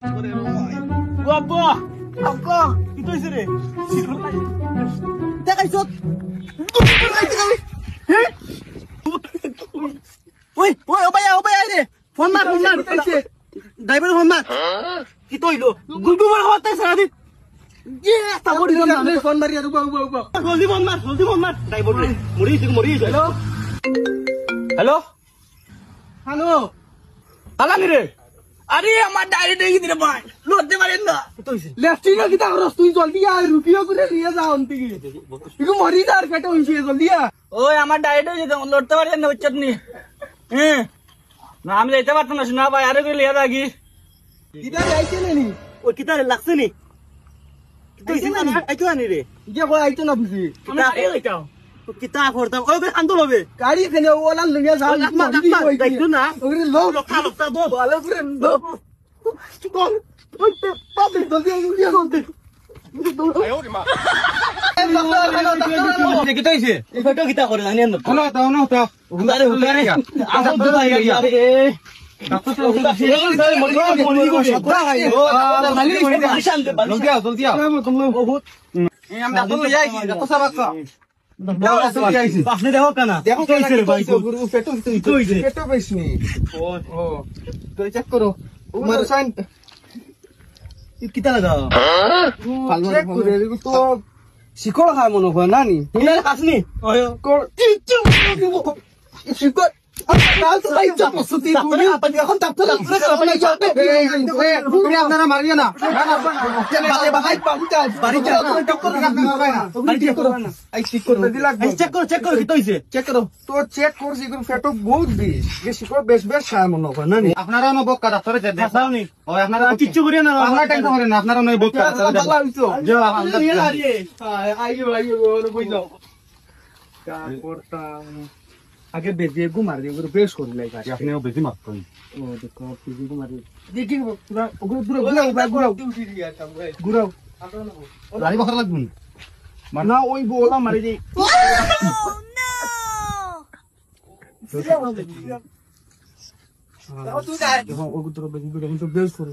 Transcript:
বাবা আব্বা কি কইছ রে দেখাইছ ওই ওই ওবায়া রে ফোন মার ড্রাইভার ফোন মার কি তইলো গুলবু মার হতে সারাদিন তা বড়ি ফোন মারি আর উবা জলদি ফোন মার ড্রাইভার রে মরি হ্যালো হ্যালো হ্যালো আলানি রে আরে আমার ডাইরি দেখি দিরে ভাই লড়তে পারেন না লেফটি না কিতা করছ তুই জলদি আয় রুপিও করে নিয়ে যা অন্তি কি ইগো মরি যা আর পেটে হইছে জলদি আ ওই আমার ডাইরি যে লড়তে পারেন না উচ্চত নি না আমি যাইতে পারতাম না শোনা ভাই আরে কই লিয়া দাগি কিতা যাইছে নি ওই কিতা লাগছে নি কিতা না আইতো আনি রে যে কই আইতো না বুঝি কিতা আরে লইতাও কিতা করতাম ওই আন্দোল হবে গাড়ি এখানে ওলা লইয়া যাও দেখো না ওরে লোকটা দো ভালো করে দো কোন ওই পাবলিক জলদি ইয়া করতে কিতা হইছে এই ফটো কিতা করে জানি না হলো দাও না দাও হুদারে আসল তো ভাই আরে আপনি দেখো কেনা দেখো পেটো পাইছি ও তো চেক করো কিতা লাগা চেক করে তো শিকড় খায় মনে হয় না নি আসনি শিকড় আপনারা মারিয়ে না চেক করো তো চেক করছি ফেটো বহুত বেশ বেশ বেশ খায় মনে হয় না আপনারা বক্কা ডাক্তারে আপনারা কিচ্ছু করিয়ে না আপনারা টেনশন করেন না আপনারা নয় বক্কা আগে বেজি ঘুমার দিয়ে বেশ করে লাগে আপনিও বেজি মারতেন ও দেখো বেজি ঘুমার দেখি পুরো ঘুরাও গাড়ি বকর লাগবে মানা ওই বলা মারি দি নো তুই যা ও গুতর বেজি বেশ করে